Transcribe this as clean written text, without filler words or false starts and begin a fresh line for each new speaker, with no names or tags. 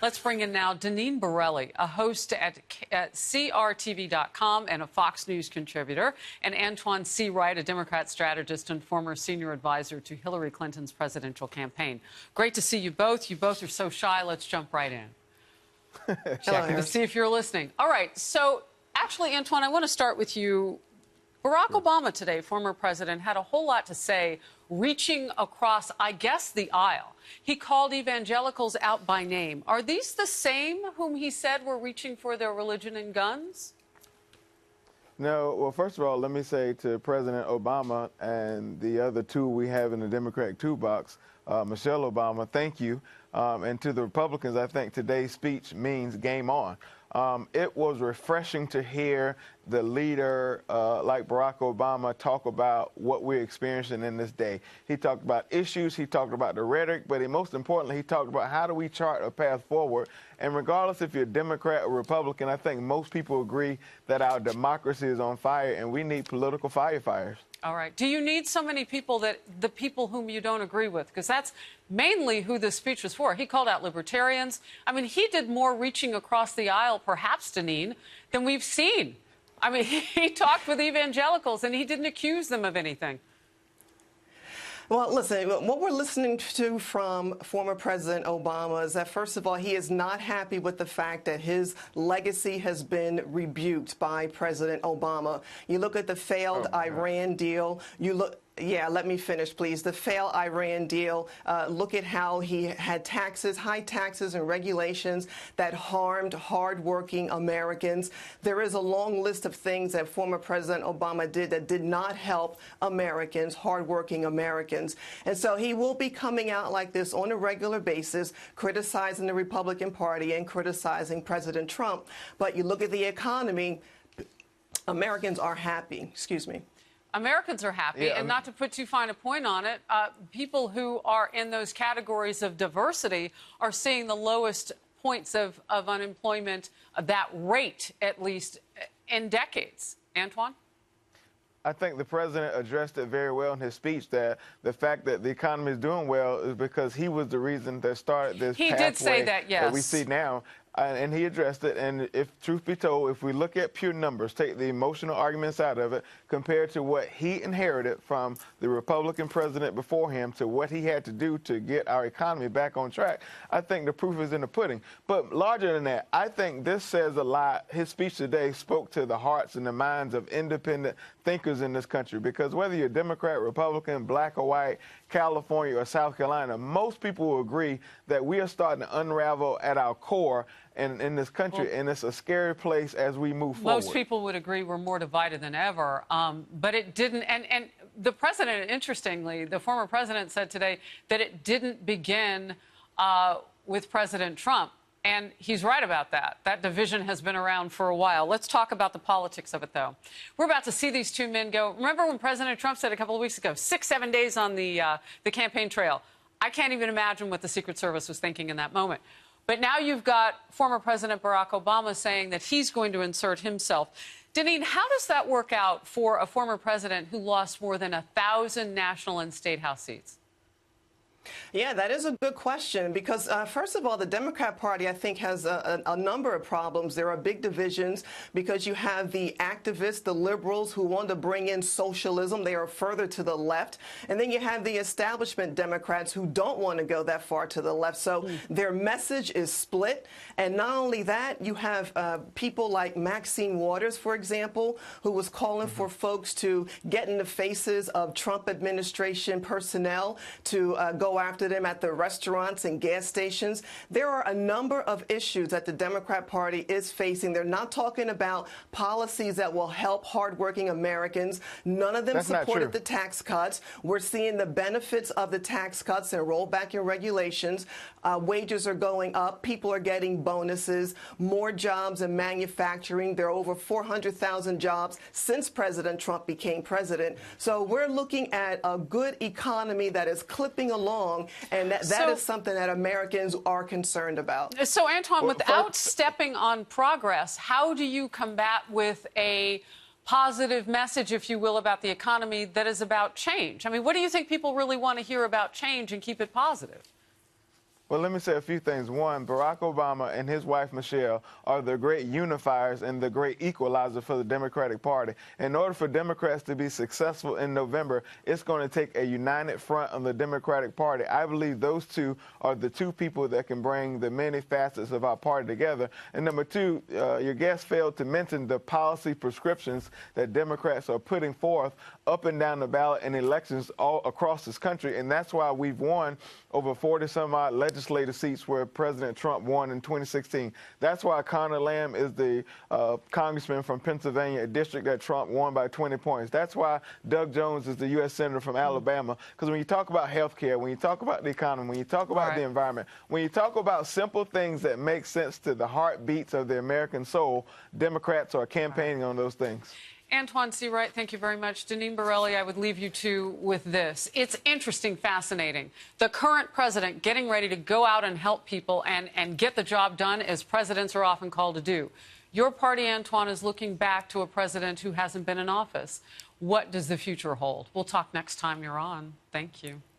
Let's bring in now Deneen Borelli, a host at CRTV.com and a Fox News contributor, and Antoine C. Wright, a Democrat strategist and former senior advisor to Hillary Clinton's presidential campaign. Great to see you both. You both are so shy. Let's jump right in. Checking to see if you're listening. All right. So actually, Antoine, I want to start with you. Barack Obama today, former president, had a whole lot to say, reaching across, I guess, the aisle. He called evangelicals out by name. Are these the same whom he said were reaching for their religion and guns?
No. Well, first of all, let me say to President Obama and the other two we have in the Democratic toolbox, Michelle Obama, thank you. And to the Republicans, I think today's speech means game on. It was refreshing to hear the leader like Barack Obama talk about what we're experiencing in this day. He talked about issues, he talked about the rhetoric, but most importantly, he talked about how do we chart a path forward. And regardless if you're Democrat or Republican, I think most people agree that our democracy is on fire and we need political firefighters.
All right. Do you need so many people that the people whom you don't agree with? Because that's mainly who this speech was for. He called out libertarians. I mean, he did more reaching across the aisle, perhaps, Deneen, than we've seen. I mean, he talked with evangelicals and he didn't accuse them of anything.
Well, listen, what we're listening to from former President Obama is that, first of all, he is not happy with the fact that his legacy has been rebuked by President Obama. You look at the failed Iran deal. You look. Yeah, let me finish, please. The failed Iran deal, look at how he had taxes, high taxes and regulations that harmed hardworking Americans. There is a long list of things that former President Obama did that did not help Americans, hardworking Americans. And so he will be coming out like this on a regular basis, criticizing the Republican Party and criticizing President Trump. But you look at the economy, Americans are happy. Excuse me.
Americans are happy, and not to put too fine a point on it, people who are in those categories of diversity are seeing the lowest points of unemployment, that rate, at least, in decades. Antoine?
I think the president addressed it very well in his speech, that the fact that the economy is doing well is because he was the reason that started this pathway
did say that, yes,
that we see now. And he addressed it. And if truth be told, if we look at pure numbers, take the emotional arguments out of it, compared to what he inherited from the Republican president before him to what he had to do to get our economy back on track, I think the proof is in the pudding. But larger than that, I think this says a lot. His speech today spoke to the hearts and the minds of independent thinkers in this country, because whether you're Democrat, Republican, black or white, California or South Carolina, most people will agree that we are starting to unravel at our core in this country, and it's a scary place as we move forward.
Most people would agree we're more divided than ever, but it didn't. And the president, interestingly, the former president said today that it didn't begin with President Trump. And he's right about that. That division has been around for a while. Let's talk about the politics of it, though. We're about to see these two men go. Remember when President Trump said a couple of weeks ago, 6-7 days on the campaign trail? I can't even imagine what the Secret Service was thinking in that moment. But now you've got former President Barack Obama saying that he's going to insert himself. Deneen, how does that work out for a former president who lost more than 1,000 national and state house seats?
Yeah, that is a good question, because first of all, the Democrat Party, I think, has a number of problems. There are big divisions because you have the activists, the liberals who want to bring in socialism. They are further to the left. And then you have the establishment Democrats who don't want to go that far to the left. So their message is split. And not only that, you have people like Maxine Waters, for example, who was calling for folks to get in the faces of Trump administration personnel to go after them at the restaurants and gas stations. There are a number of issues that the Democrat Party is facing. They're not talking about policies that will help hardworking Americans. None of them supported the tax cuts. We're seeing the benefits of the tax cuts and rollback in regulations. Wages are going up. People are getting bonuses, more jobs in manufacturing. There are over 400,000 jobs since President Trump became president. So we're looking at a good economy that is clipping along, and that is something that Americans are concerned about.
So, Antoine, without stepping on progress, how do you combat with a positive message, if you will, about the economy that is about change? I mean, what do you think people really want to hear about change and keep it positive?
Well, let me say a few things. One, Barack Obama and his wife, Michelle, are the great unifiers and the great equalizer for the Democratic Party. In order for Democrats to be successful in November, it's going to take a united front on the Democratic Party. I believe those two are the two people that can bring the many facets of our party together. And number two, your guest failed to mention the policy prescriptions that Democrats are putting forth up and down the ballot in elections all across this country. And that's why we've won over 40-some-odd legislative seats where President Trump won in 2016. That's why Conor Lamb is the congressman from Pennsylvania, a district that Trump won by 20 points. That's why Doug Jones is the U.S. Senator from Alabama. Because when you talk about health care, when you talk about the economy, when you talk about the environment, when you talk about simple things that make sense to the heartbeats of the American soul, Democrats are campaigning on those things.
Antoine Seawright, thank you very much. Deneen Borelli, I would leave you two with this. It's interesting, fascinating. The current president getting ready to go out and help people and get the job done, as presidents are often called to do. Your party, Antoine, is looking back to a president who hasn't been in office. What does the future hold? We'll talk next time you're on. Thank you.